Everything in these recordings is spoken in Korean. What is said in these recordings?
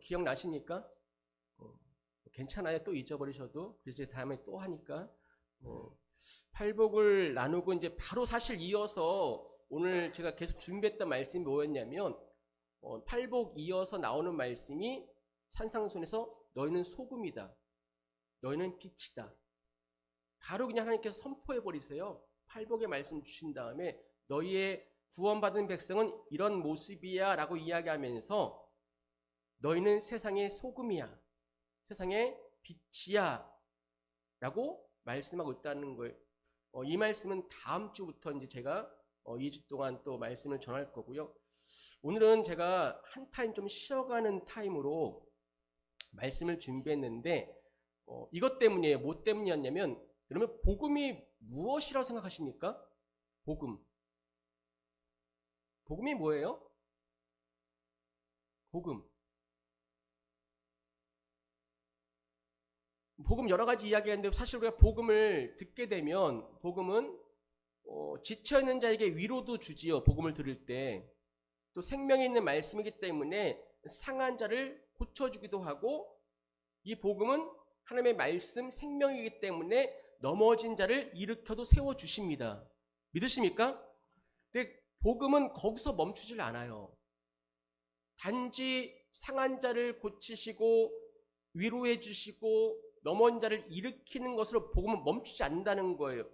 기억나십니까? 괜찮아요. 또 잊어버리셔도. 그래서 이제 다음에 또 하니까. 팔복을 나누고 이제 바로 사실 이어서 오늘 제가 계속 준비했던 말씀이 뭐였냐면, 팔복 이어서 나오는 말씀이 산상순에서 너희는 소금이다. 너희는 빛이다. 바로 그냥 하나님께서 선포해 버리세요. 팔복의 말씀 주신 다음에 너희의 구원받은 백성은 이런 모습이야 라고 이야기하면서 너희는 세상의 소금이야. 세상의 빛이야. 라고 말씀하고 있다는 거예요. 이 말씀은 다음 주부터 이제 제가 2주 동안 또 말씀을 전할 거고요. 오늘은 제가 한 타임 좀 쉬어가는 타임으로 말씀을 준비했는데 이것 때문이에요. 뭐 때문이었냐면 여러분 복음이 무엇이라고 생각하십니까? 복음이 뭐예요? 복음 여러 가지 이야기하는데 사실 우리가 복음을 듣게 되면 복음은 지쳐있는 자에게 위로도 주지요. 복음을 들을 때. 또 생명이 있는 말씀이기 때문에 상한 자를 고쳐주기도 하고 이 복음은 하나님의 말씀 생명이기 때문에 넘어진 자를 일으켜도 세워주십니다. 믿으십니까? 근데 복음은 거기서 멈추질 않아요. 단지 상한 자를 고치시고 위로해 주시고 넘어진 자를 일으키는 것으로 복음은 멈추지 않는다는 거예요.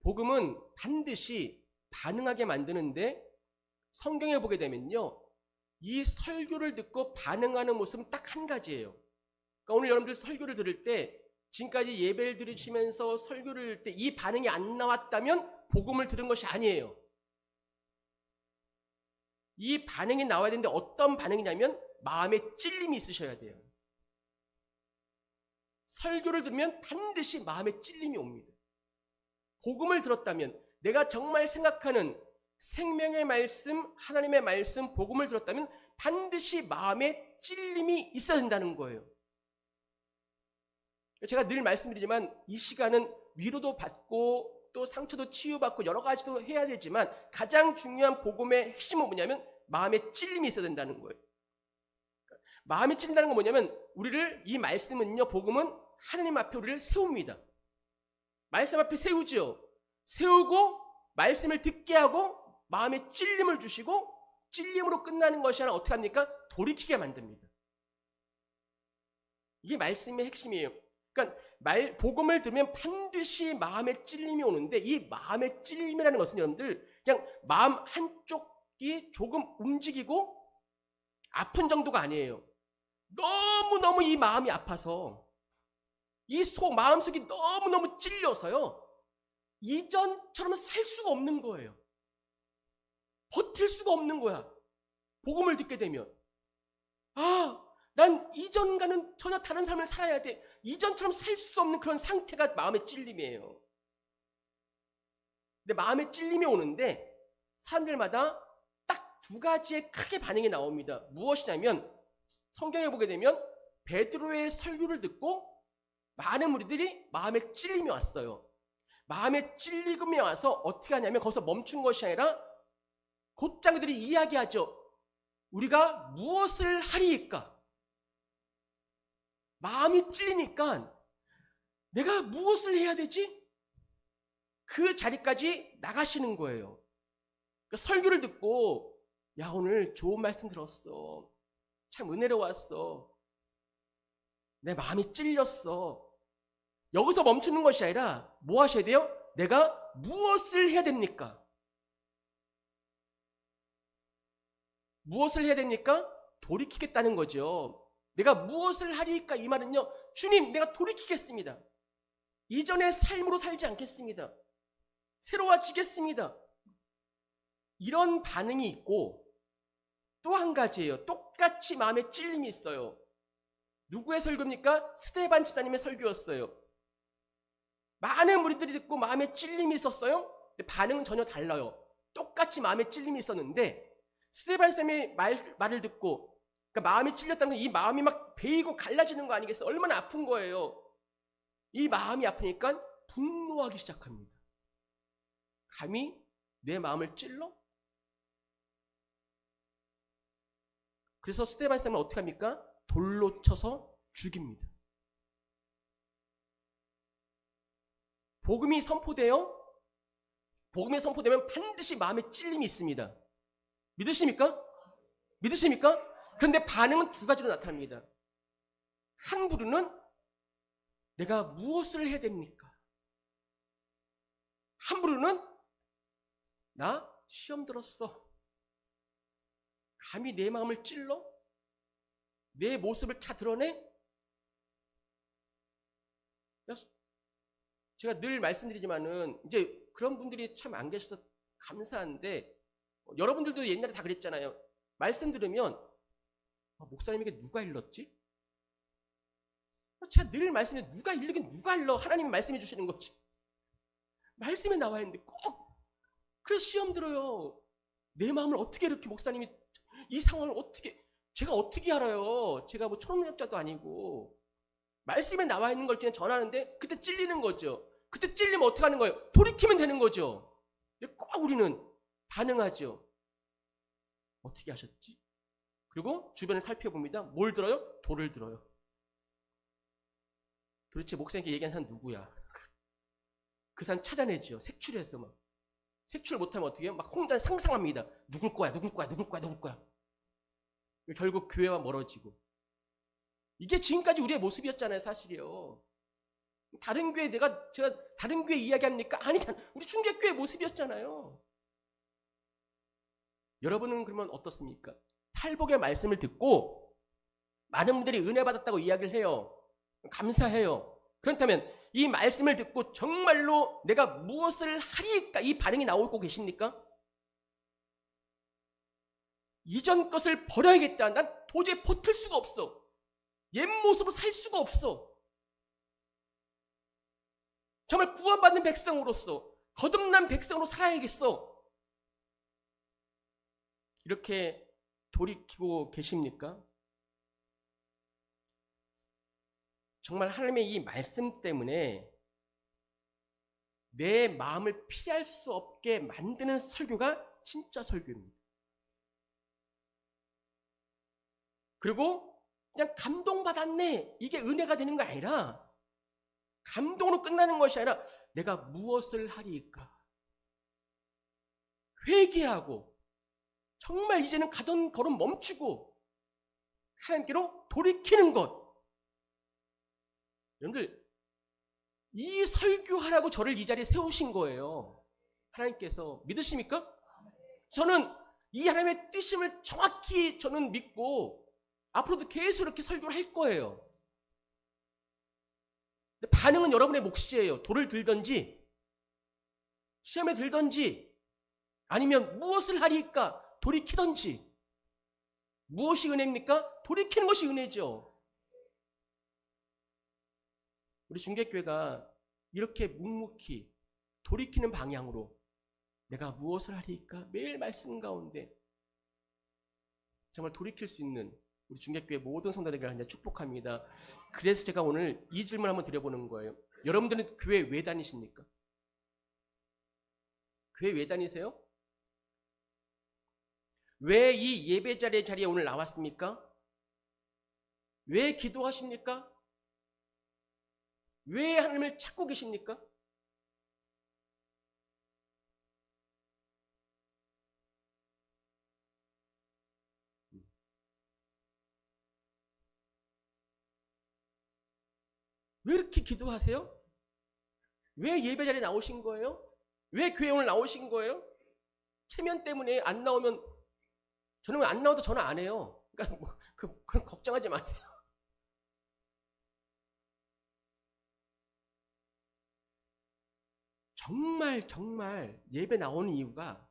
복음은 반드시 반응하게 만드는데 성경에 보게 되면요. 이 설교를 듣고 반응하는 모습은 딱 한 가지예요. 그러니까 오늘 여러분들 설교를 들을 때 지금까지 예배를 들으시면서 설교를 들을 때 이 반응이 안 나왔다면 복음을 들은 것이 아니에요. 이 반응이 나와야 되는데 어떤 반응이냐면 마음에 찔림이 있으셔야 돼요. 설교를 들으면 반드시 마음에 찔림이 옵니다. 복음을 들었다면 내가 정말 생각하는 생명의 말씀, 하나님의 말씀, 복음을 들었다면 반드시 마음에 찔림이 있어야 된다는 거예요. 제가 늘 말씀드리지만 이 시간은 위로도 받고 또 상처도 치유받고 여러 가지도 해야 되지만 가장 중요한 복음의 핵심은 뭐냐면 마음에 찔림이 있어야 된다는 거예요. 마음이 찔린다는 건 뭐냐면 우리를 이 말씀은요, 복음은 하나님 앞에 우리를 세웁니다. 말씀 앞에 세우지요. 세우고 말씀을 듣게 하고 마음에 찔림을 주시고 찔림으로 끝나는 것이 아니라 어떻게 합니까? 돌이키게 만듭니다. 이게 말씀의 핵심이에요. 그러니까 복음을 들으면 반드시 마음에 찔림이 오는데 이 마음의 찔림이라는 것은 여러분들 그냥 마음 한쪽이 조금 움직이고 아픈 정도가 아니에요. 너무너무 이 마음이 아파서 이 마음속이 너무너무 찔려서요. 이전처럼 살 수가 없는 거예요. 버틸 수가 없는 거야. 복음을 듣게 되면. 난 이전과는 전혀 다른 삶을 살아야 돼. 이전처럼 살 수 없는 그런 상태가 마음의 찔림이에요. 근데 마음의 찔림이 오는데 사람들마다 딱 두 가지의 크게 반응이 나옵니다. 무엇이냐면 성경에 보게 되면 베드로의 설교를 듣고 많은 무리들이 마음에 찔림이 왔어요. 마음에 찔림이 와서 어떻게 하냐면 거기서 멈춘 것이 아니라 곧장 그들이 이야기하죠. 우리가 무엇을 하리이까? 마음이 찔리니까 내가 무엇을 해야 되지? 그 자리까지 나가시는 거예요. 그러니까 설교를 듣고 야 오늘 좋은 말씀 들었어. 참 은혜로웠어. 내 마음이 찔렸어. 여기서 멈추는 것이 아니라 뭐 하셔야 돼요? 내가 무엇을 해야 됩니까? 무엇을 해야 됩니까? 돌이키겠다는 거죠. 내가 무엇을 하리까? 이 말은요. 주님 내가 돌이키겠습니다. 이전의 삶으로 살지 않겠습니다. 새로워지겠습니다. 이런 반응이 있고 또 한 가지예요. 똑같이 마음에 찔림이 있어요. 누구의 설교입니까? 스데반 지사님의 설교였어요. 많은 무리들이 듣고 마음에 찔림이 있었어요. 근데 반응은 전혀 달라요. 똑같이 마음에 찔림이 있었는데 스데반 쌤의 말을 듣고 그러니까 마음이 찔렸다는 건 이 마음이 막 베이고 갈라지는 거 아니겠어요? 얼마나 아픈 거예요. 이 마음이 아프니까 분노하기 시작합니다. 감히 내 마음을 찔러? 그래서 스데반스는 어떻게 합니까? 돌로 쳐서 죽입니다. 복음이 선포되면 반드시 마음에 찔림이 있습니다. 믿으십니까? 그런데 반응은 두 가지로 나타납니다. 한 부류는 내가 무엇을 해야 됩니까? 한 부류는 나 시험 들었어. 감히 내 마음을 찔러? 내 모습을 다 드러내? 제가 늘 말씀드리지만은 이제 그런 분들이 참 안 계셔서 감사한데, 여러분들도 옛날에 다 그랬잖아요. 말씀 들으면 목사님에게 누가 일렀지? 제가 늘 말씀해, 누가 일르긴 누가 일러? 하나님이 말씀해 주시는 거지. 말씀에 나와 있는데 꼭 그래서 시험 들어요. 내 마음을 어떻게 이렇게 목사님이 이 상황을 어떻게, 제가 어떻게 알아요? 제가 뭐 초능력자도 아니고. 말씀에 나와 있는 걸 그냥 전하는데 그때 찔리는 거죠. 그때 찔리면 어떻게 하는 거예요? 돌이키면 되는 거죠. 꼭 우리는 반응하죠. 어떻게 하셨지? 그리고 주변을 살펴봅니다. 뭘 들어요? 돌을 들어요. 도대체 목사님께 얘기한 사람 누구야? 그 사람 찾아내죠. 색출해서 막. 색출 못하면 어떻게 해요? 막 혼자 상상합니다. 누굴 거야? 결국 교회와 멀어지고. 이게 지금까지 우리의 모습이었잖아요, 사실이요. 다른 교회 제가 다른 교회 이야기합니까? 아니잖아. 우리 충격교회 모습이었잖아요. 여러분은 그러면 어떻습니까? 팔복의 말씀을 듣고 많은 분들이 은혜 받았다고 이야기를 해요. 감사해요. 그렇다면 이 말씀을 듣고 정말로 내가 무엇을 하리까? 이 반응이 나오고 계십니까? 이전 것을 버려야겠다. 난 도저히 버틸 수가 없어. 옛 모습으로 살 수가 없어. 정말 구원받는 백성으로서 거듭난 백성으로 살아야겠어. 이렇게 돌이키고 계십니까? 정말 하나님의 이 말씀 때문에 내 마음을 피할 수 없게 만드는 설교가 진짜 설교입니다. 그리고 그냥 감동받았네, 이게 은혜가 되는 거 아니라, 감동으로 끝나는 것이 아니라 내가 무엇을 하리까? 회개하고 정말 이제는 가던 걸음 멈추고 하나님께로 돌이키는 것. 여러분들, 이 설교하라고 저를 이 자리에 세우신 거예요. 하나님께서. 믿으십니까? 저는 이 하나님의 뜻임을 정확히 저는 믿고 앞으로도 계속 이렇게 설교를 할 거예요. 반응은 여러분의 몫이에요. 돌을 들든지 시험에 들든지 아니면 무엇을 하리까 돌이키든지. 무엇이 은혜입니까? 돌이키는 것이 은혜죠. 우리 중개교회가 이렇게 묵묵히 돌이키는 방향으로 내가 무엇을 하리까 매일 말씀 가운데 정말 돌이킬 수 있는 우리 중개교회 모든 성도들에게 축복합니다. 그래서 제가 오늘 이 질문 한번 드려보는 거예요. 여러분들은 교회 왜 다니십니까? 교회 왜 다니세요? 왜 이 예배 자리에 오늘 나왔습니까? 왜 기도하십니까? 왜 하나님을 찾고 계십니까? 왜 이렇게 기도하세요? 왜 예배 자리에 나오신 거예요? 왜 교회 오늘 나오신 거예요? 체면 때문에 안 나오면, 저는 안 나와도 전화 안 해요. 그러니까 그건 걱정하지 마세요. 정말 예배 나오는 이유가,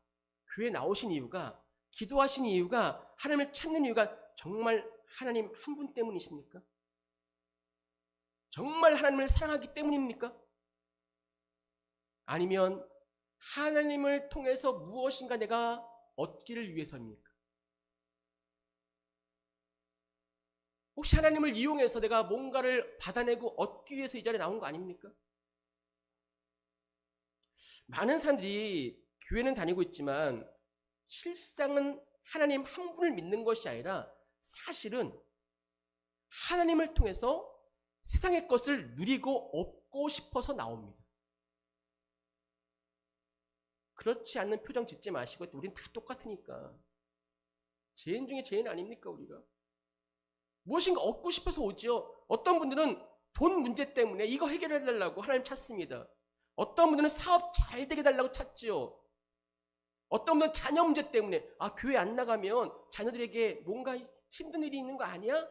교회 나오신 이유가, 기도하신 이유가, 하나님을 찾는 이유가 정말 하나님 한 분 때문이십니까? 정말 하나님을 사랑하기 때문입니까? 아니면 하나님을 통해서 무엇인가 내가 얻기를 위해서입니까? 혹시 하나님을 이용해서 내가 뭔가를 받아내고 얻기 위해서 이 자리에 나온 거 아닙니까? 많은 사람들이 교회는 다니고 있지만 실상은 하나님 한 분을 믿는 것이 아니라 사실은 하나님을 통해서 세상의 것을 누리고 얻고 싶어서 나옵니다. 그렇지 않는 표정 짓지 마시고, 우린 다 똑같으니까. 죄인 중에 죄인 아닙니까, 우리가? 무엇인가 얻고 싶어서 오지요. 어떤 분들은 돈 문제 때문에 이거 해결해 달라고 하나님 찾습니다. 어떤 분들은 사업 잘 되게 달라고 찾지요. 어떤 분들은 자녀 문제 때문에 교회 안 나가면 자녀들에게 뭔가 힘든 일이 있는 거 아니야?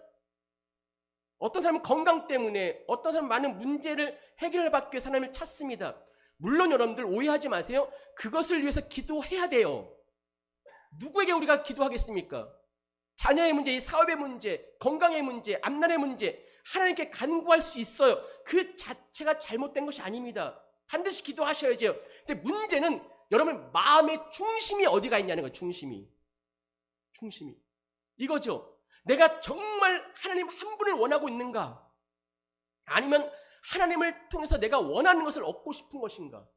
어떤 사람은 건강 때문에, 어떤 사람은 많은 문제를 해결받기 위해서 하나님을 찾습니다. 물론 여러분들 오해하지 마세요. 그것을 위해서 기도해야 돼요. 누구에게 우리가 기도하겠습니까? 자녀의 문제, 사업의 문제, 건강의 문제, 앞날의 문제, 하나님께 간구할 수 있어요. 그 자체가 잘못된 것이 아닙니다. 반드시 기도하셔야죠. 근데 문제는 여러분 마음의 중심이 어디가 있냐는 거예요. 중심이 이거죠. 내가 정말 하나님 한 분을 원하고 있는가? 아니면 하나님을 통해서 내가 원하는 것을 얻고 싶은 것인가?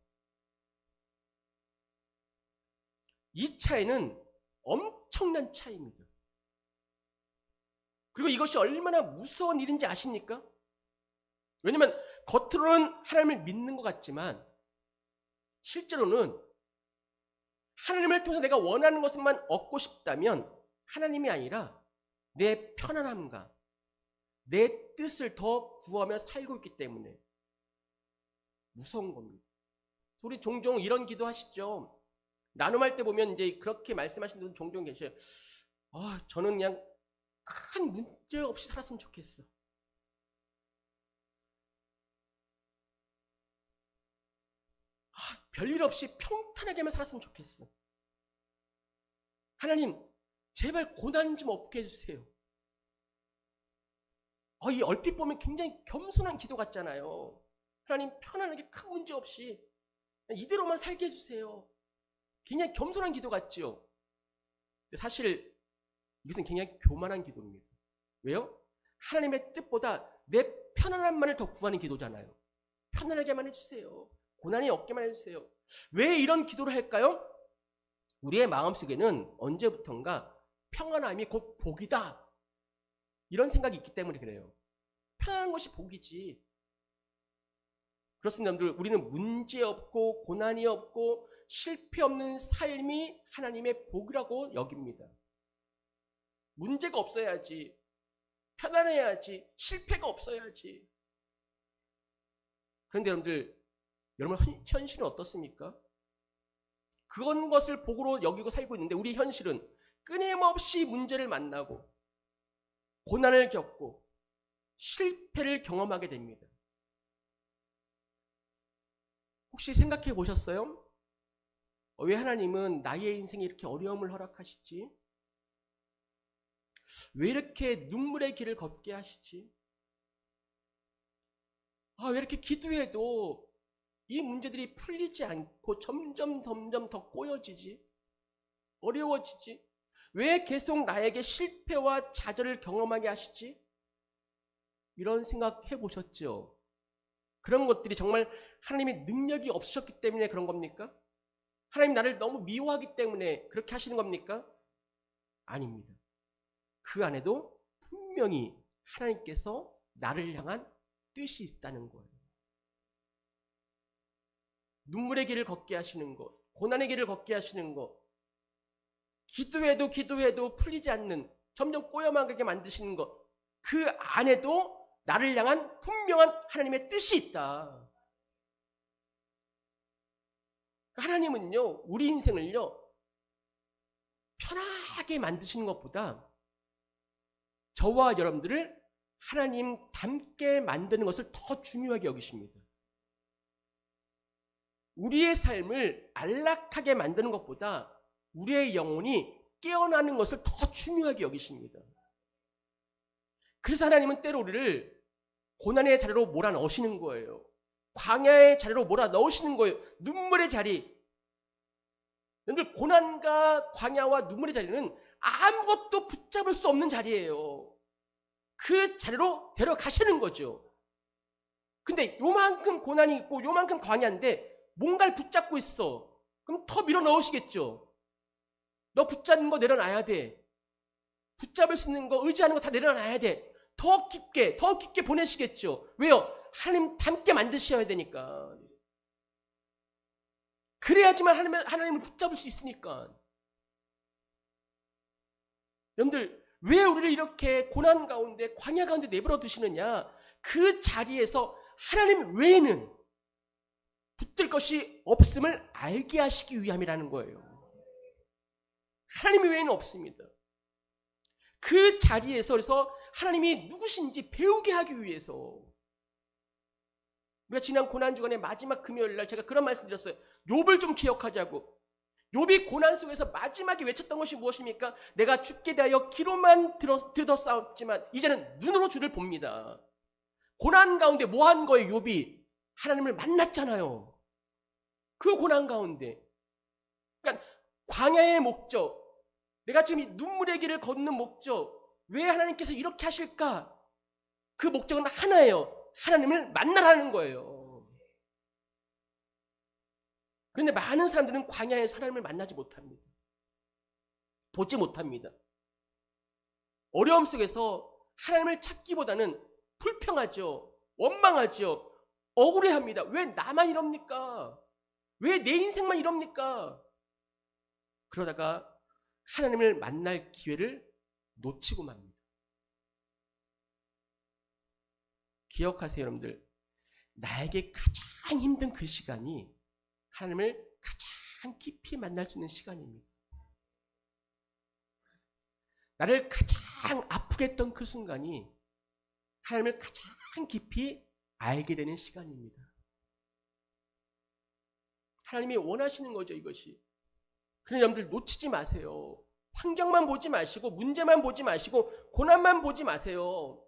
이 차이는 엄청난 차이입니다. 그리고 이것이 얼마나 무서운 일인지 아십니까? 왜냐하면 겉으로는 하나님을 믿는 것 같지만 실제로는 하나님을 통해서 내가 원하는 것만 얻고 싶다면 하나님이 아니라 내 편안함과 내 뜻을 더 구하며 살고 있기 때문에 무서운 겁니다. 우리 종종 이런 기도 하시죠. 나눔할 때 보면 이제 그렇게 말씀하시는 분들 종종 계셔요. 저는 그냥 큰 문제 없이 살았으면 좋겠어. 별일 없이 평탄하게만 살았으면 좋겠어. 하나님, 제발 고난 좀 없게 해주세요. 이 얼핏 보면 굉장히 겸손한 기도 같잖아요. 하나님, 편안하게 큰 문제 없이 이대로만 살게 해주세요. 굉장히 겸손한 기도 같지요. 근데 사실 이것은 굉장히 교만한 기도입니다. 왜요? 하나님의 뜻보다 내 편안함만을 더 구하는 기도잖아요. 편안하게만 해주세요. 고난이 없게만 해주세요. 왜 이런 기도를 할까요? 우리의 마음속에는 언제부턴가 평안함이 곧 복이다, 이런 생각이 있기 때문에 그래요. 편안한 것이 복이지. 그렇습니다, 여러분들. 우리는 문제 없고 고난이 없고 실패 없는 삶이 하나님의 복이라고 여깁니다. 문제가 없어야지, 편안해야지, 실패가 없어야지. 그런데 여러분 현실은 어떻습니까? 그런 것을 복으로 여기고 살고 있는데 우리 현실은 끊임없이 문제를 만나고 고난을 겪고 실패를 경험하게 됩니다. 혹시 생각해 보셨어요? 왜 하나님은 나의 인생에 이렇게 어려움을 허락하시지? 왜 이렇게 눈물의 길을 걷게 하시지? 왜 이렇게 기도해도 이 문제들이 풀리지 않고 점점 더 꼬여지지? 어려워지지? 왜 계속 나에게 실패와 좌절을 경험하게 하시지? 이런 생각 해보셨죠? 그런 것들이 정말 하나님의 능력이 없으셨기 때문에 그런 겁니까? 하나님 나를 너무 미워하기 때문에 그렇게 하시는 겁니까? 아닙니다. 그 안에도 분명히 하나님께서 나를 향한 뜻이 있다는 거예요. 눈물의 길을 걷게 하시는 것, 고난의 길을 걷게 하시는 것, 기도해도 풀리지 않는, 점점 꼬여만하게 만드시는 것, 그 안에도 나를 향한 분명한 하나님의 뜻이 있다. 하나님은요, 우리 인생을요, 편하게 만드시는 것보다 저와 여러분들을 하나님 닮게 만드는 것을 더 중요하게 여기십니다. 우리의 삶을 안락하게 만드는 것보다 우리의 영혼이 깨어나는 것을 더 중요하게 여기십니다. 그래서 하나님은 때로 우리를 고난의 자리로 몰아넣으시는 거예요. 광야의 자리로 몰아넣으시는 거예요. 눈물의 자리. 여러분들, 고난과 광야와 눈물의 자리는 아무것도 붙잡을 수 없는 자리예요. 그 자리로 데려가시는 거죠. 근데 요만큼 고난이 있고 요만큼 광야인데 뭔가를 붙잡고 있어. 그럼 더 밀어 넣으시겠죠. 너 붙잡는 거 내려놔야 돼. 붙잡을 수 있는 거, 의지하는 거 다 내려놔야 돼. 더 깊게 보내시겠죠. 왜요? 하나님 닮게 만드셔야 되니까. 그래야지만 하나님을 붙잡을 수 있으니까. 여러분들, 왜 우리를 이렇게 고난 가운데, 광야 가운데 내버려 두시느냐? 그 자리에서 하나님 외에는 붙들 것이 없음을 알게 하시기 위함이라는 거예요. 하나님 외에는 없습니다. 그 자리에서 그래서 하나님이 누구신지 배우게 하기 위해서, 우리가 지난 고난주간의 마지막 금요일날 제가 그런 말씀 드렸어요. 욥을 좀 기억하자고. 욥이 고난 속에서 마지막에 외쳤던 것이 무엇입니까? 내가 죽게 대하여 귀로만 들었사옵지만 이제는 눈으로 주를 봅니다. 고난 가운데 뭐 한 거예요? 욥이 하나님을 만났잖아요. 그 고난 가운데. 그러니까 광야의 목적, 내가 지금 이 눈물의 길을 걷는 목적, 왜 하나님께서 이렇게 하실까? 그 목적은 하나예요. 하나님을 만나라는 거예요. 그런데 많은 사람들은 광야에서 하나님을 만나지 못합니다. 보지 못합니다. 어려움 속에서 하나님을 찾기보다는 불평하죠. 원망하죠. 억울해합니다. 왜 나만 이럽니까? 왜 내 인생만 이럽니까? 그러다가 하나님을 만날 기회를 놓치고 맙니다. 기억하세요, 여러분들. 나에게 가장 힘든 그 시간이 하나님을 가장 깊이 만날 수 있는 시간입니다. 나를 가장 아프게 했던 그 순간이 하나님을 가장 깊이 알게 되는 시간입니다. 하나님이 원하시는 거죠, 이것이. 그러니 여러분들 놓치지 마세요. 환경만 보지 마시고, 문제만 보지 마시고, 고난만 보지 마세요.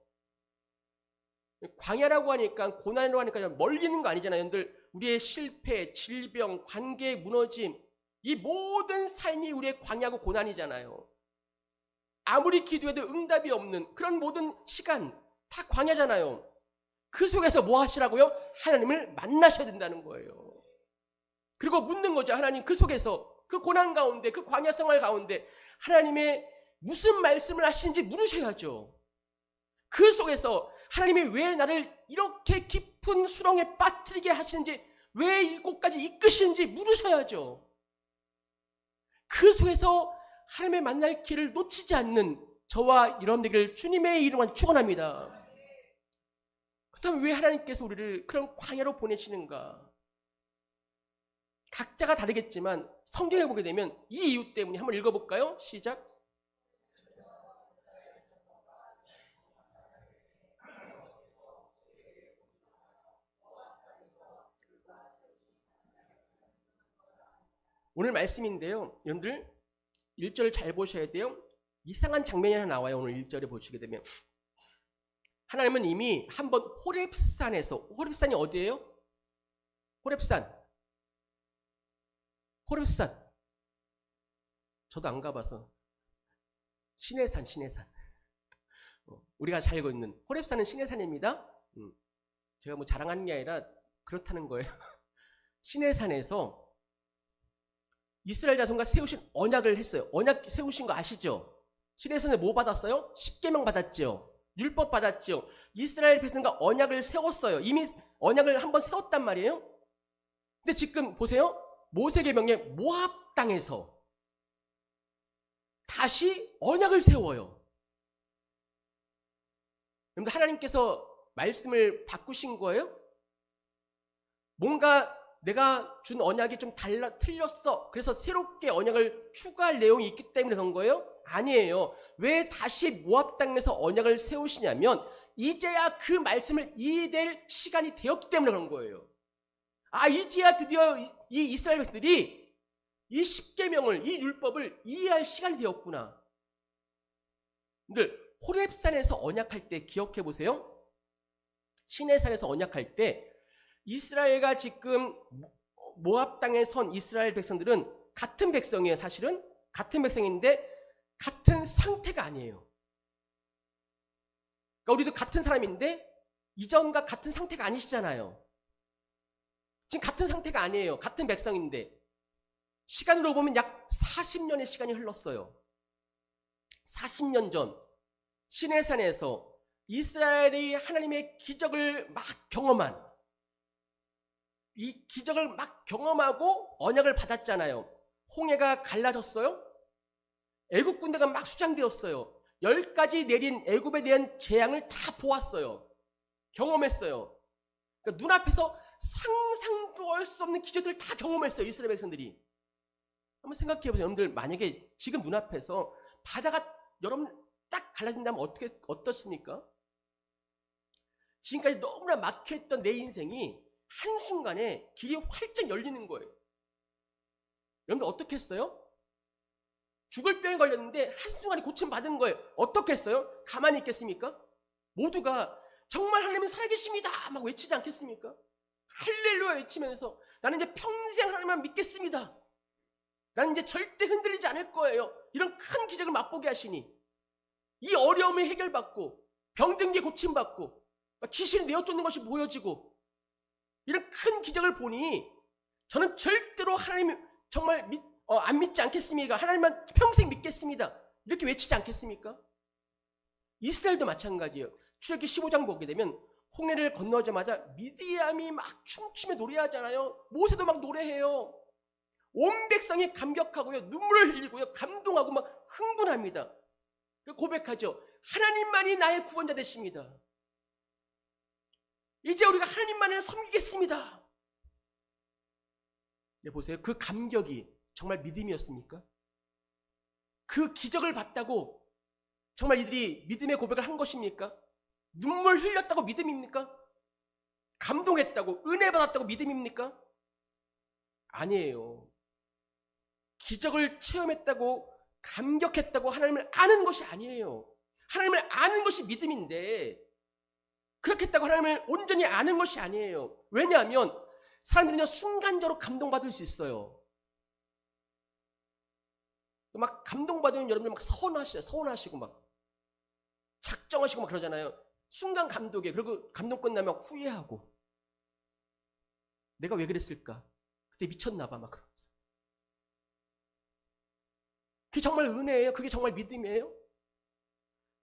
광야라고 하니까, 고난이라고 하니까 멀리 있는 거 아니잖아요. 여러분들, 우리의 실패, 질병, 관계의 무너짐, 이 모든 삶이 우리의 광야고 고난이잖아요. 아무리 기도해도 응답이 없는 그런 모든 시간, 다 광야잖아요. 그 속에서 뭐 하시라고요? 하나님을 만나셔야 된다는 거예요. 그리고 묻는 거죠. 하나님, 그 속에서, 그 고난 가운데, 그 광야 생활 가운데 하나님의 무슨 말씀을 하시는지 물으셔야죠. 그 속에서 하나님이 왜 나를 이렇게 깊은 수렁에 빠뜨리게 하시는지, 왜 이곳까지 이끄시는지 물으셔야죠. 그 속에서 하나님의 만날 길을 놓치지 않는 저와 여러분들을 주님의 이름으로 축원합니다. 그렇다면 왜 하나님께서 우리를 그런 광야로 보내시는가? 각자가 다르겠지만 성경에 보게 되면 이 이유 때문에 한번 읽어볼까요? 시작. 오늘 말씀인데요. 여러분들 1절 잘 보셔야 돼요. 이상한 장면이 하나 나와요. 오늘 1절에 보시게 되면 하나님은 이미 한번 호렙산에서, 호렙산이 어디예요? 호렙산. 저도 안 가봐서. 시내산. 우리가 잘 알고 있는 호렙산은 시내산입니다. 제가 뭐 자랑하는 게 아니라 그렇다는 거예요. 시내산에서 이스라엘 자손과 세우신 언약을 했어요. 언약 세우신 거 아시죠? 시내산에 뭐 받았어요? 십계명 받았죠. 율법 받았죠. 이스라엘 백성과 언약을 세웠어요. 이미 언약을 한번 세웠단 말이에요. 근데 지금 보세요. 모세계명의 모압 땅에서 다시 언약을 세워요. 여러분들, 하나님께서 말씀을 바꾸신 거예요? 뭔가 내가 준 언약이 좀 틀렸어. 그래서 새롭게 언약을 추가할 내용이 있기 때문에 그런 거예요? 아니에요. 왜 다시 모압 땅에서 언약을 세우시냐면 이제야 그 말씀을 이해될 시간이 되었기 때문에 그런 거예요. 이제야 드디어 이 이스라엘 백성들이 이 십계명을, 이 율법을 이해할 시간이 되었구나. 근데 호렙산에서 언약할 때 기억해 보세요. 시내산에서 언약할 때 이스라엘과 지금 모압 땅에 선 이스라엘 백성들은 같은 백성이에요. 사실은 같은 백성인데 같은 상태가 아니에요. 그러니까 우리도 같은 사람인데 이전과 같은 상태가 아니시잖아요. 지금 같은 상태가 아니에요. 같은 백성인데 시간으로 보면 약 40년의 시간이 흘렀어요. 40년 전 시내산에서 이스라엘이 하나님의 기적을 막 경험한, 이 기적을 막 경험하고 언약을 받았잖아요. 홍해가 갈라졌어요. 애굽 군대가 막 수장되었어요. 10가지 내린 애굽에 대한 재앙을 다 보았어요. 경험했어요. 그러니까 눈앞에서 상상도 할 수 없는 기적들을 다 경험했어요. 이스라엘 백성들이. 한번 생각해보세요. 여러분들 만약에 지금 눈앞에서 바다가 여러분 딱 갈라진다면 어떻습니까? 지금까지 너무나 막혀있던 내 인생이 한순간에 길이 활짝 열리는 거예요. 여러분들 어떻게 했어요? 죽을 병에 걸렸는데 한순간에 고침받은 거예요. 어떻게 했어요? 가만히 있겠습니까? 모두가 정말 하나님은 살아계십니다 막 외치지 않겠습니까? 할렐루야 외치면서 나는 이제 평생 하나님만 믿겠습니다. 나는 이제 절대 흔들리지 않을 거예요. 이런 큰 기적을 맛보게 하시니, 이 어려움을 해결받고 병든게 고침받고 귀신이 내어쫓는 것이 보여지고, 이런 큰 기적을 보니 저는 절대로 하나님 정말 안 믿지 않겠습니까? 하나님만 평생 믿겠습니다. 이렇게 외치지 않겠습니까? 이스라엘도 마찬가지예요. 출애굽기 15장 보게 되면 홍해를 건너자마자 미디안이 막 춤추며 노래하잖아요. 모세도 막 노래해요. 온 백성이 감격하고요, 눈물을 흘리고요, 감동하고 막 흥분합니다. 고백하죠. 하나님만이 나의 구원자 되십니다. 이제 우리가 하나님만을 섬기겠습니다. 네, 보세요. 그 감격이 정말 믿음이었습니까? 그 기적을 봤다고 정말 이들이 믿음의 고백을 한 것입니까? 눈물 흘렸다고 믿음입니까? 감동했다고, 은혜 받았다고 믿음입니까? 아니에요. 기적을 체험했다고, 감격했다고 하나님을 아는 것이 아니에요. 하나님을 아는 것이 믿음인데, 그렇게 했다고 하나님을 온전히 아는 것이 아니에요. 왜냐하면 사람들은요, 순간적으로 감동받을 수 있어요. 막 감동받으면 여러분들 막 서운하시고 막 작정하시고 막 그러잖아요. 순간 감동에. 그리고 감동 끝나면 후회하고, 내가 왜 그랬을까? 그때 미쳤나 봐 막 그러면서. 그게 정말 은혜예요? 그게 정말 믿음이에요?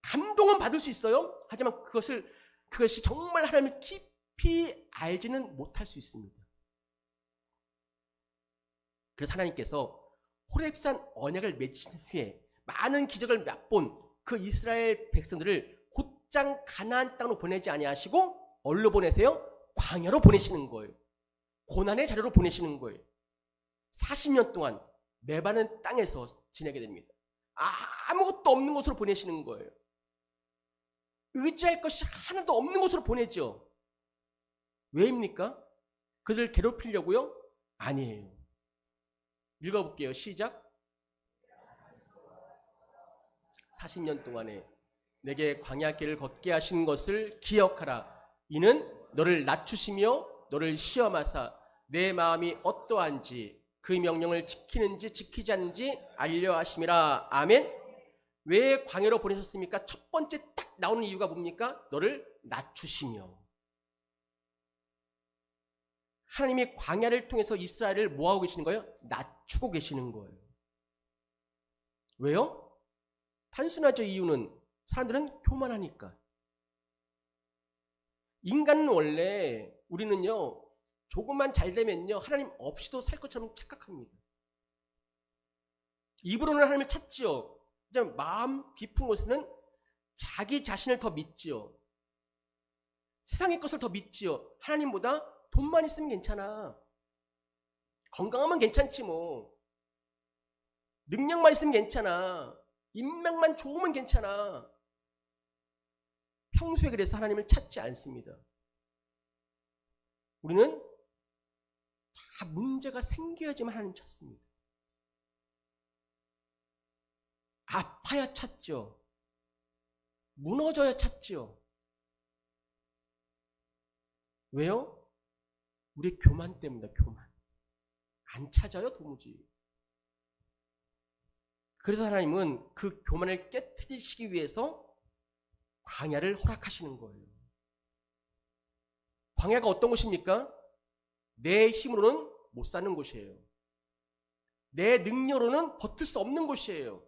감동은 받을 수 있어요. 하지만 그것이 정말 하나님을 깊이 알지는 못할 수 있습니다. 그래서 하나님께서 호렙산 언약을 맺으신 후에 많은 기적을 맛본 그 이스라엘 백성들을 곧장 가나안 땅으로 보내지 아니하시고 어디로 보내세요? 광야로 보내시는 거예요. 고난의 자료로 보내시는 거예요. 40년 동안 메바른 땅에서 지내게 됩니다. 아무것도 없는 곳으로 보내시는 거예요. 의지할 것이 하나도 없는 곳으로 보내죠. 왜입니까? 그들을 괴롭히려고요? 아니에요. 읽어볼게요. 시작. 40년 동안에 내게 광야길을 걷게 하신 것을 기억하라. 이는 너를 낮추시며 너를 시험하사 내 마음이 어떠한지 그 명령을 지키는지 지키지 않는지 알려 하심이라. 아멘. 왜 광야로 보내셨습니까? 첫 번째 딱 나오는 이유가 뭡니까? 너를 낮추시며. 하나님이 광야를 통해서 이스라엘을 뭐하고 계시는 거예요? 낮추고 계시는 거예요. 왜요? 단순하죠. 이유는 사람들은 교만하니까. 인간은 원래, 우리는요, 조금만 잘 되면요, 하나님 없이도 살 것처럼 착각합니다. 입으로는 하나님을 찾지요. 마음 깊은 곳에는 자기 자신을 더 믿지요. 세상의 것을 더 믿지요. 하나님보다 돈만 있으면 괜찮아. 건강하면 괜찮지 뭐. 능력만 있으면 괜찮아. 인맥만 좋으면 괜찮아. 평소에 그래서 하나님을 찾지 않습니다. 우리는 다 문제가 생겨야지만 하나님 찾습니다. 아파야 찾죠. 무너져야 찾죠. 왜요? 우리 교만 때문이다. 교만. 안 찾아요 도무지. 그래서 하나님은 그 교만을 깨트리시기 위해서 광야를 허락하시는 거예요. 광야가 어떤 곳입니까? 내 힘으로는 못 사는 곳이에요. 내 능력으로는 버틸 수 없는 곳이에요.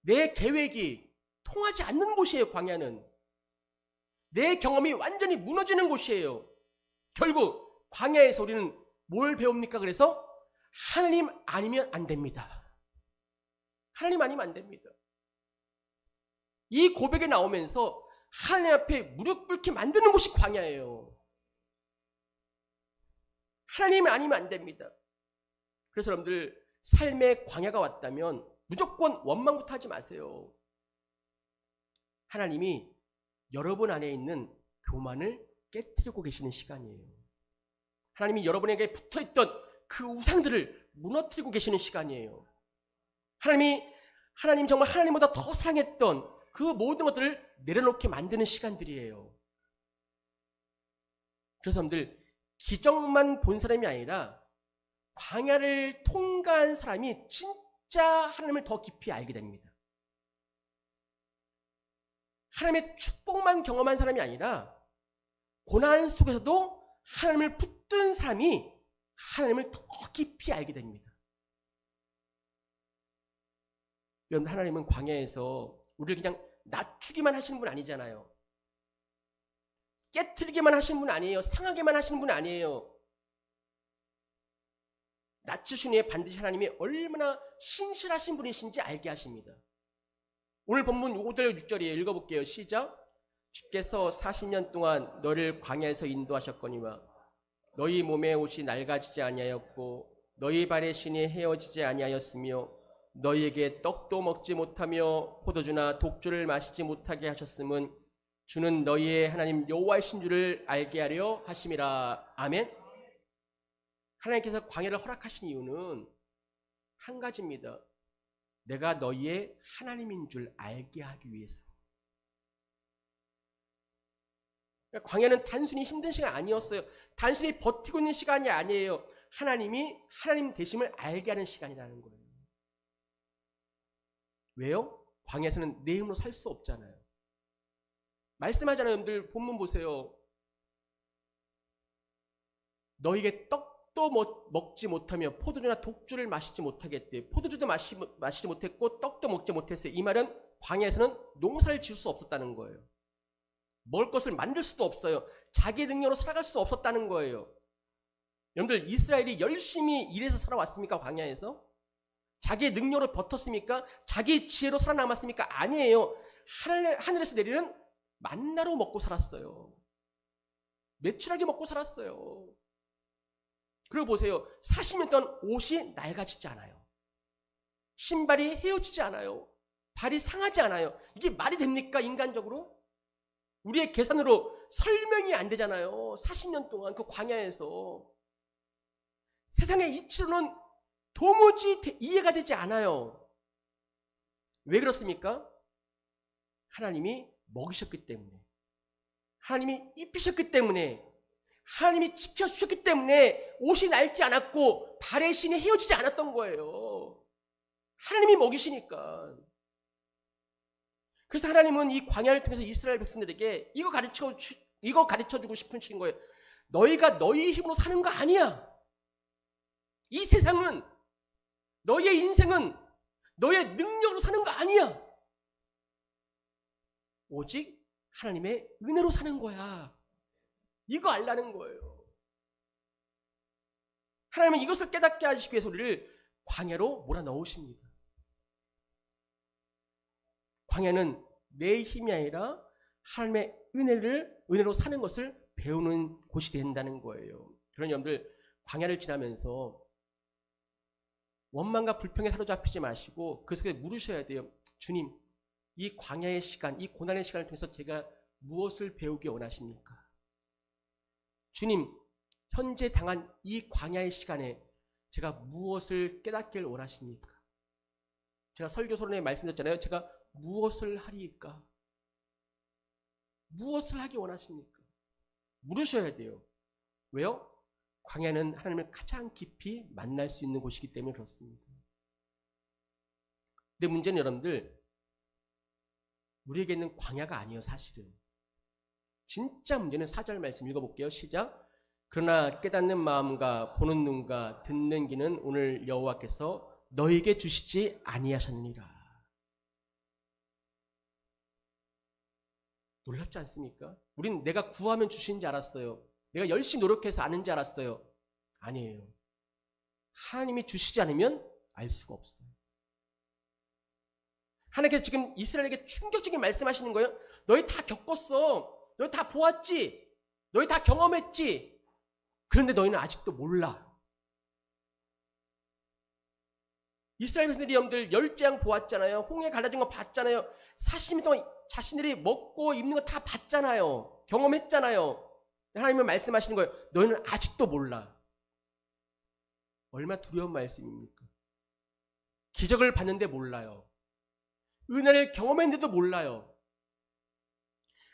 내 계획이 통하지 않는 곳이에요. 광야는 내 경험이 완전히 무너지는 곳이에요. 결국 광야에서 우리는 뭘 배웁니까? 그래서 하나님 아니면 안 됩니다. 하나님 아니면 안 됩니다. 이 고백이 나오면서 하나님 앞에 무릎 꿇게 만드는 곳이 광야예요. 하나님 아니면 안 됩니다. 그래서 여러분들 삶의 광야가 왔다면 무조건 원망부터 하지 마세요. 하나님이 여러분 안에 있는 교만을 깨뜨리고 계시는 시간이에요. 하나님이 여러분에게 붙어있던 그 우상들을 무너뜨리고 계시는 시간이에요. 하나님 정말 하나님보다 더 사랑했던 그 모든 것들을 내려놓게 만드는 시간들이에요. 그래서 여러분들 기적만 본 사람이 아니라 광야를 통과한 사람이 진짜 하나님을 더 깊이 알게 됩니다. 하나님의 축복만 경험한 사람이 아니라 고난 속에서도 하나님을 붙든 사람이 하나님을 더 깊이 알게 됩니다. 여러분, 하나님은 광야에서 우리를 그냥 낮추기만 하시는 분 아니잖아요. 깨트리기만 하시는 분 아니에요. 상하게만 하시는 분 아니에요. 낮추신 후에 반드시 하나님이 얼마나 신실하신 분이신지 알게 하십니다. 오늘 본문 5절 6절이에요. 읽어볼게요. 시작. 주께서 40년 동안 너를 광야에서 인도하셨거니와 너희 몸의 옷이 낡아지지 아니하였고 너희 발의 신이 헤어지지 아니하였으며 너희에게 떡도 먹지 못하며 포도주나 독주를 마시지 못하게 하셨음은 주는 너희의 하나님 여호와이신 줄을 알게 하려 하심이라. 아멘. 하나님께서 광야를 허락하신 이유는 한 가지입니다. 내가 너희의 하나님인 줄 알게 하기 위해서. 그러니까 광야는 단순히 힘든 시간이 아니었어요. 단순히 버티고 있는 시간이 아니에요. 하나님이 하나님 되심을 알게 하는 시간이라는 거예요. 왜요? 광야에서는 내 힘으로 살 수 없잖아요. 말씀하잖아요. 여러분들 본문 보세요. 너희에게 떡도 먹지 못하며 포도주나 독주를 마시지 못하겠대. 포도주도 마시지 못했고 떡도 먹지 못했어요. 이 말은 광야에서는 농사를 지을 수 없었다는 거예요. 먹을 것을 만들 수도 없어요. 자기 능력으로 살아갈 수 없었다는 거예요. 여러분들 이스라엘이 열심히 일해서 살아왔습니까? 광야에서? 자기의 능력으로 버텼습니까? 자기 지혜로 살아남았습니까? 아니에요. 하늘에서 내리는 만나로 먹고 살았어요. 매출하게 먹고 살았어요. 그리고 보세요. 40년 동안 옷이 낡아지지 않아요. 신발이 헤어지지 않아요. 발이 상하지 않아요. 이게 말이 됩니까? 인간적으로? 우리의 계산으로 설명이 안 되잖아요. 40년 동안 그 광야에서. 세상의 이치로는 도무지 이해가 되지 않아요. 왜 그렇습니까? 하나님이 먹이셨기 때문에, 하나님이 입히셨기 때문에, 하나님이 지켜주셨기 때문에 옷이 낡지 않았고 발의 신이 헤어지지 않았던 거예요. 하나님이 먹이시니까. 그래서 하나님은 이 광야를 통해서 이스라엘 백성들에게 이거 가르쳐주고 싶으신 거예요. 너희가 너희 힘으로 사는 거 아니야. 이 세상은, 너희의 인생은 너의 능력으로 사는 거 아니야. 오직 하나님의 은혜로 사는 거야. 이거 알라는 거예요. 하나님은 이것을 깨닫게 하시기 위해서 우리를 광야로 몰아넣으십니다. 광야는 내 힘이 아니라 하나님의 은혜로 사는 것을 배우는 곳이 된다는 거예요. 그런 여러분들 광야를 지나면서 원망과 불평에 사로잡히지 마시고 그 속에 물으셔야 돼요. 주님, 이 광야의 시간, 이 고난의 시간을 통해서 제가 무엇을 배우기 원하십니까? 주님, 현재 당한 이 광야의 시간에 제가 무엇을 깨닫길 원하십니까? 제가 설교서론에 말씀드렸잖아요. 제가 무엇을 하리이까? 무엇을 하기 원하십니까? 물으셔야 돼요. 왜요? 광야는 하나님을 가장 깊이 만날 수 있는 곳이기 때문에 그렇습니다. 근데 문제는 여러분들, 우리에게 있는 광야가 아니에요, 사실은. 진짜 문제는 4절 말씀 읽어볼게요. 시작. 그러나 깨닫는 마음과 보는 눈과 듣는 귀는 오늘 여호와께서 너에게 주시지 아니하셨느니라. 놀랍지 않습니까? 우린 내가 구하면 주시는 줄 알았어요. 내가 열심히 노력해서 아는 줄 알았어요. 아니에요. 하나님이 주시지 않으면 알 수가 없어요. 하나님께서 지금 이스라엘에게 충격적인 말씀하시는 거예요. 너희 다 겪었어. 너희 다 보았지. 너희 다 경험했지. 그런데 너희는 아직도 몰라. 이스라엘 백성들이 여러분들 열재앙 보았잖아요. 홍해 갈라진 거 봤잖아요. 40년 동안 자신들이 먹고 입는 거 다 봤잖아요. 경험했잖아요. 하나님은 말씀하시는 거예요. 너희는 아직도 몰라. 얼마나 두려운 말씀입니까? 기적을 봤는데 몰라요. 은혜를 경험했는데도 몰라요.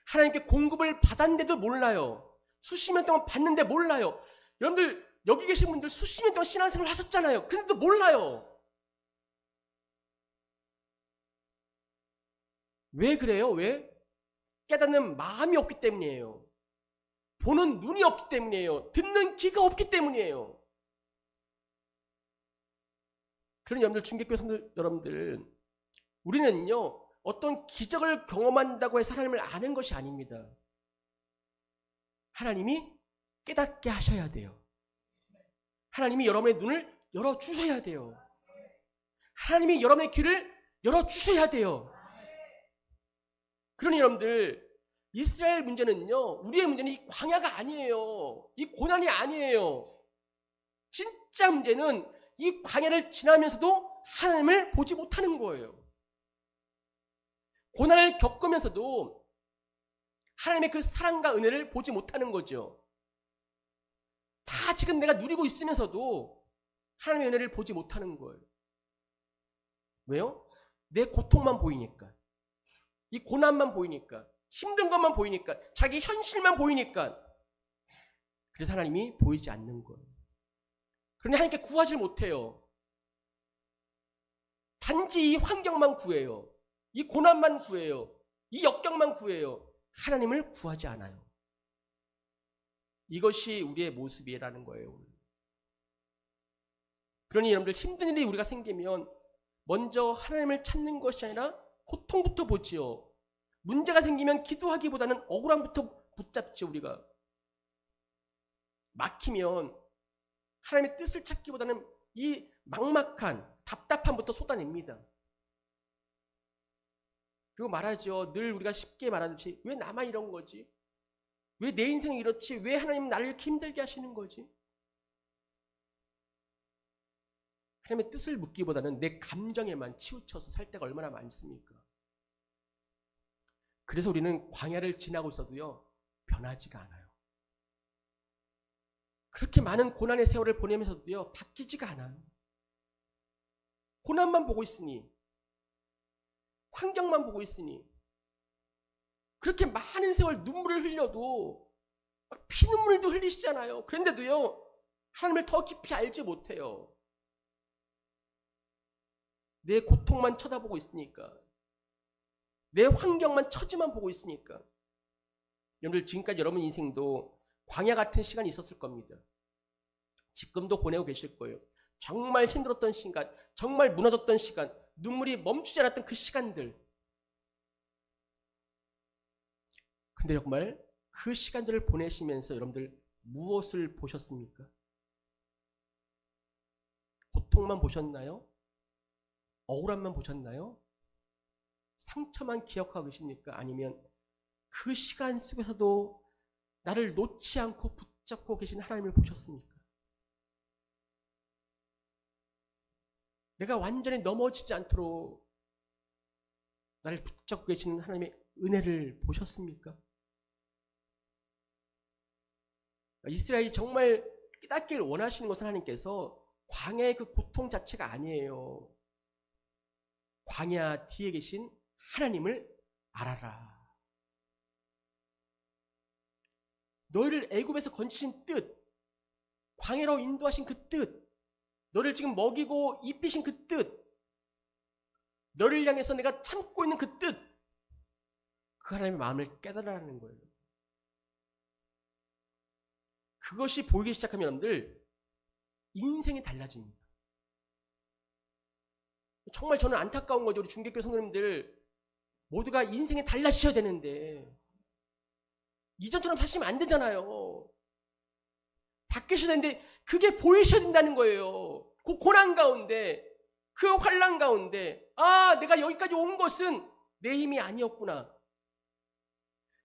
하나님께 공급을 받았는데도 몰라요. 수십 년 동안 봤는데 몰라요. 여러분들 여기 계신 분들 수십 년 동안 신앙생활을 하셨잖아요. 그런데도 몰라요. 왜 그래요? 왜? 깨닫는 마음이 없기 때문이에요. 보는 눈이 없기 때문이에요. 듣는 귀가 없기 때문이에요. 그런 여러분들, 중개교회 성도 여러분들, 우리는요 어떤 기적을 경험한다고 해서 하나님을 아는 것이 아닙니다. 하나님이 깨닫게 하셔야 돼요. 하나님이 여러분의 눈을 열어주셔야 돼요. 하나님이 여러분의 귀를 열어주셔야 돼요. 그러니 여러분들, 이스라엘 문제는요, 우리의 문제는 이 광야가 아니에요. 이 고난이 아니에요. 진짜 문제는 이 광야를 지나면서도 하나님을 보지 못하는 거예요. 고난을 겪으면서도 하나님의 그 사랑과 은혜를 보지 못하는 거죠. 다 지금 내가 누리고 있으면서도 하나님의 은혜를 보지 못하는 거예요. 왜요? 내 고통만 보이니까. 이 고난만 보이니까. 힘든 것만 보이니까. 자기 현실만 보이니까. 그래서 하나님이 보이지 않는 거예요. 그런데 하나님께 구하지 못해요. 단지 이 환경만 구해요. 이 고난만 구해요. 이 역경만 구해요. 하나님을 구하지 않아요. 이것이 우리의 모습이라는 거예요. 그러니 여러분들, 힘든 일이 우리가 생기면 먼저 하나님을 찾는 것이 아니라 고통부터 보지요. 문제가 생기면 기도하기보다는 억울함부터 붙잡지요. 우리가 막히면 하나님의 뜻을 찾기보다는 이 막막한 답답함부터 쏟아냅니다. 그리고 말하죠. 늘 우리가 쉽게 말하듯이, 왜 나만 이런 거지? 왜 내 인생이 이렇지? 왜 하나님은 나를 이렇게 힘들게 하시는 거지? 하나님의 뜻을 묻기보다는 내 감정에만 치우쳐서 살 때가 얼마나 많습니까? 그래서 우리는 광야를 지나고 있어도요, 변하지가 않아요. 그렇게 많은 고난의 세월을 보내면서도요, 바뀌지가 않아요. 고난만 보고 있으니, 환경만 보고 있으니, 그렇게 많은 세월 눈물을 흘려도 피눈물도 흘리시잖아요. 그런데도요, 하나님을 더 깊이 알지 못해요. 내 고통만 쳐다보고 있으니까, 내 환경만, 처지만 보고 있으니까. 여러분들, 지금까지 여러분 인생도 광야 같은 시간이 있었을 겁니다. 지금도 보내고 계실 거예요. 정말 힘들었던 시간, 정말 무너졌던 시간, 눈물이 멈추지 않았던 그 시간들. 근데 정말 그 시간들을 보내시면서 여러분들 무엇을 보셨습니까? 고통만 보셨나요? 억울함만 보셨나요? 상처만 기억하고 계십니까? 아니면 그 시간 속에서도 나를 놓지 않고 붙잡고 계신 하나님을 보셨습니까? 내가 완전히 넘어지지 않도록 나를 붙잡고 계시는 하나님의 은혜를 보셨습니까? 이스라엘이 정말 깨닫기를 원하시는 것은 하나님께서 광야의 그 고통 자체가 아니에요. 광야 뒤에 계신 하나님을 알아라. 너희를 애굽에서 건지신 뜻, 광야로 인도하신 그 뜻, 너를 지금 먹이고 입히신 그 뜻, 너를 향해서 내가 참고 있는 그 뜻, 그 하나님의 마음을 깨달으라는 거예요. 그것이 보이기 시작하면 여러분들 인생이 달라집니다. 정말 저는 안타까운 거죠. 우리 중개교 성도님들 모두가 인생이 달라지셔야 되는데 이전처럼 사시면 안 되잖아요. 바뀌셔야 되는데 그게 보이셔야 된다는 거예요. 그 고난 가운데, 그 환난 가운데, 아, 내가 여기까지 온 것은 내 힘이 아니었구나.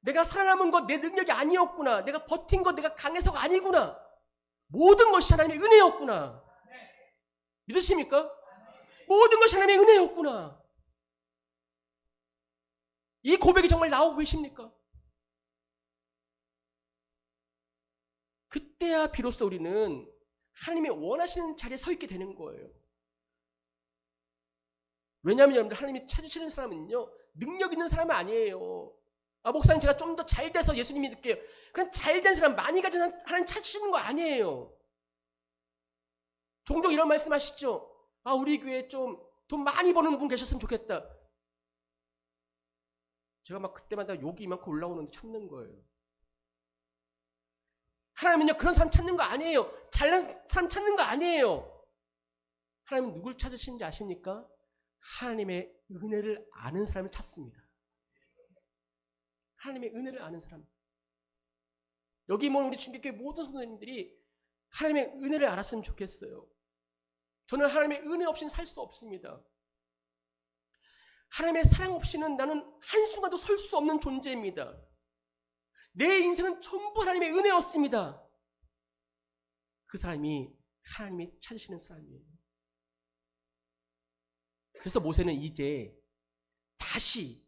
내가 살아남은 것 내 능력이 아니었구나. 내가 버틴 것 내가 강해서가 아니구나. 모든 것이 하나님의 은혜였구나. 믿으십니까? 모든 것이 하나님의 은혜였구나. 이 고백이 정말 나오고 계십니까? 그때야 비로소 우리는 하나님이 원하시는 자리에 서 있게 되는 거예요. 왜냐하면 여러분들 하나님이 찾으시는 사람은요, 능력 있는 사람이 아니에요. 아, 목사님 제가 좀 더 잘 돼서 예수님 믿을게요. 그런 잘된 사람, 많이 가진 하나님 찾으시는 거 아니에요. 종종 이런 말씀 하시죠. 아, 우리 교회에 좀 돈 많이 버는 분 계셨으면 좋겠다. 제가 막 그때마다 욕이 이만큼 올라오는데 참는 거예요. 하나님은요, 그런 사람 찾는 거 아니에요. 잘난 사람 찾는 거 아니에요. 하나님은 누굴 찾으시는지 아십니까? 하나님의 은혜를 아는 사람을 찾습니다. 하나님의 은혜를 아는 사람. 여기 모인 우리 중계교회 모든 성도님들이 하나님의 은혜를 알았으면 좋겠어요. 저는 하나님의 은혜 없이는 살 수 없습니다. 하나님의 사랑 없이는 나는 한순간도 설 수 없는 존재입니다. 내 인생은 전부 하나님의 은혜였습니다. 그 사람이 하나님이 찾으시는 사람이에요. 그래서 모세는 이제 다시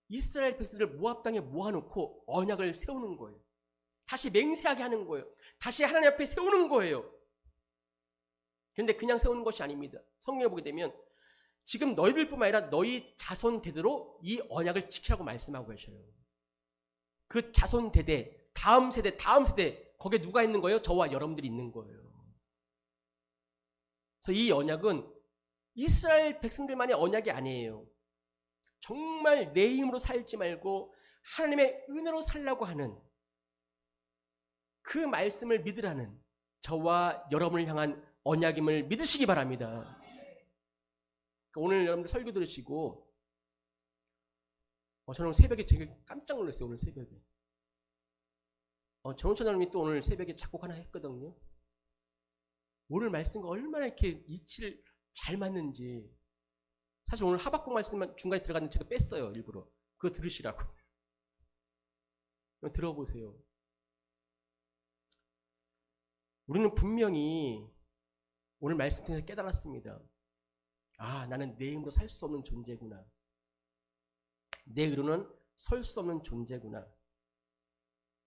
이스라엘 백성들을 모압 땅에 모아놓고 언약을 세우는 거예요. 다시 맹세하게 하는 거예요. 다시 하나님 앞에 세우는 거예요. 그런데 그냥 세우는 것이 아닙니다. 성경에 보게 되면 지금 너희들뿐만 아니라 너희 자손 대대로 이 언약을 지키라고 말씀하고 계셔요. 그 자손 대대, 다음 세대, 거기에 누가 있는 거예요? 저와 여러분들이 있는 거예요. 그래서 이 언약은 이스라엘 백성들만의 언약이 아니에요. 정말 내 힘으로 살지 말고 하나님의 은혜로 살라고 하는 그 말씀을 믿으라는 저와 여러분을 향한 언약임을 믿으시기 바랍니다. 오늘 여러분들 설교 들으시고 저는 새벽에 되게 깜짝 놀랐어요. 오늘 새벽에 정은천 장님이 또 오늘 새벽에 작곡 하나 했거든요. 오늘 말씀과 얼마나 이렇게 이치를 잘 맞는지. 사실 오늘 하박국 말씀만 중간에 들어갔는데 제가 뺐어요. 일부러. 그거 들으시라고. 들어보세요. 우리는 분명히 오늘 말씀 통해서 깨달았습니다. 아, 나는 내 힘으로 살 수 없는 존재구나. 내 의로는 설 수 없는 존재구나.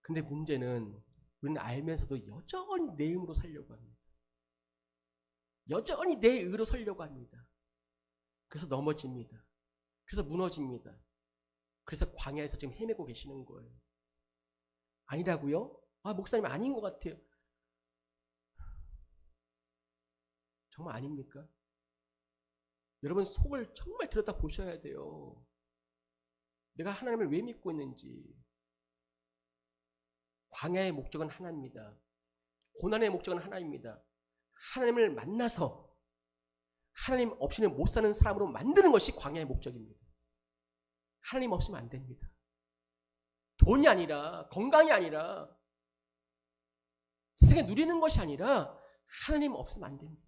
근데 문제는 우리는 알면서도 여전히 내 힘으로 살려고 합니다. 여전히 내 의로 살려고 합니다. 그래서 넘어집니다. 그래서 무너집니다. 그래서 광야에서 지금 헤매고 계시는 거예요. 아니라고요? 아, 목사님 아닌 것 같아요. 정말 아닙니까? 여러분 속을 정말 들여다 보셔야 돼요. 내가 하나님을 왜 믿고 있는지. 광야의 목적은 하나입니다. 고난의 목적은 하나입니다. 하나님을 만나서 하나님 없이는 못 사는 사람으로 만드는 것이 광야의 목적입니다. 하나님 없으면 안 됩니다. 돈이 아니라, 건강이 아니라, 세상에 누리는 것이 아니라 하나님 없으면 안 됩니다.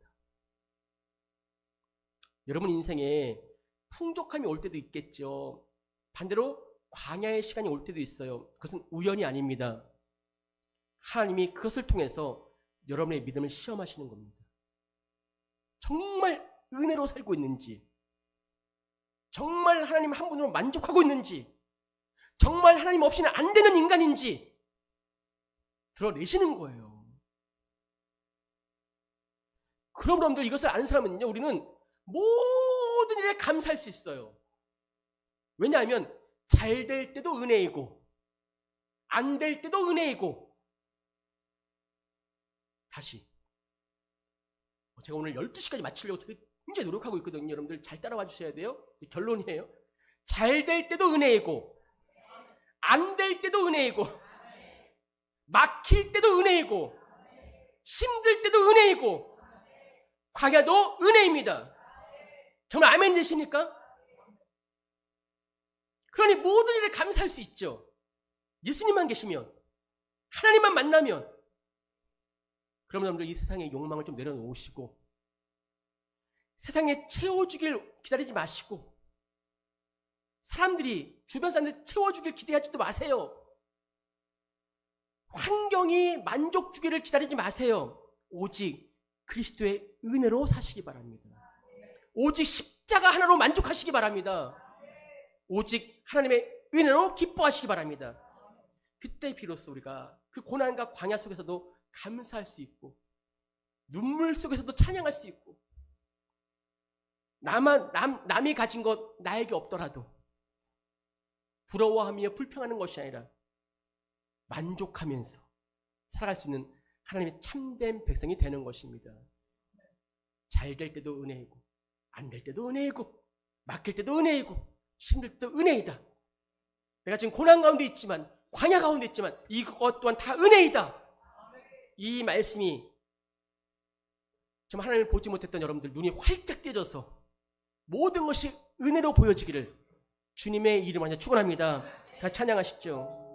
여러분 인생에 풍족함이 올 때도 있겠죠. 반대로 광야의 시간이 올 때도 있어요. 그것은 우연이 아닙니다. 하나님이 그것을 통해서 여러분의 믿음을 시험하시는 겁니다. 정말 은혜로 살고 있는지, 정말 하나님 한 분으로 만족하고 있는지, 정말 하나님 없이는 안 되는 인간인지 드러내시는 거예요. 그럼 여러분들 이것을 아는 사람은요, 우리는 모든 일에 감사할 수 있어요. 왜냐하면 잘 될 때도 은혜이고 안 될 때도 은혜이고. 다시 제가 오늘 12시까지 마치려고 굉장히 노력하고 있거든요. 여러분들 잘 따라와 주셔야 돼요. 결론이에요. 잘 될 때도 은혜이고 안 될 때도 은혜이고 막힐 때도 은혜이고 힘들 때도 은혜이고 광야도 은혜입니다. 정말 아멘 되십니까? 그러니 모든 일에 감사할 수 있죠. 예수님만 계시면, 하나님만 만나면, 그럼 여러분들 이 세상의 욕망을 좀 내려놓으시고 세상에 채워주길 기다리지 마시고 사람들이, 주변 사람들 채워주길 기대하지도 마세요. 환경이 만족 주기를 기다리지 마세요. 오직 그리스도의 은혜로 사시기 바랍니다. 오직 십자가 하나로 만족하시기 바랍니다. 오직 하나님의 은혜로 기뻐하시기 바랍니다. 그때 비로소 우리가 그 고난과 광야 속에서도 감사할 수 있고 눈물 속에서도 찬양할 수 있고 남이 가진 것 나에게 없더라도 부러워하며 불평하는 것이 아니라 만족하면서 살아갈 수 있는 하나님의 참된 백성이 되는 것입니다. 잘 될 때도 은혜이고 안 될 때도 은혜이고 맡길 때도 은혜이고 힘들 때도 은혜이다. 내가 지금 고난 가운데 있지만 광야 가운데 있지만 이것 또한 다 은혜이다. 이 말씀이 정말 하나님을 보지 못했던 여러분들 눈이 활짝 떼져서 모든 것이 은혜로 보여지기를 주님의 이름 안에 축원합니다. 다 찬양하시죠.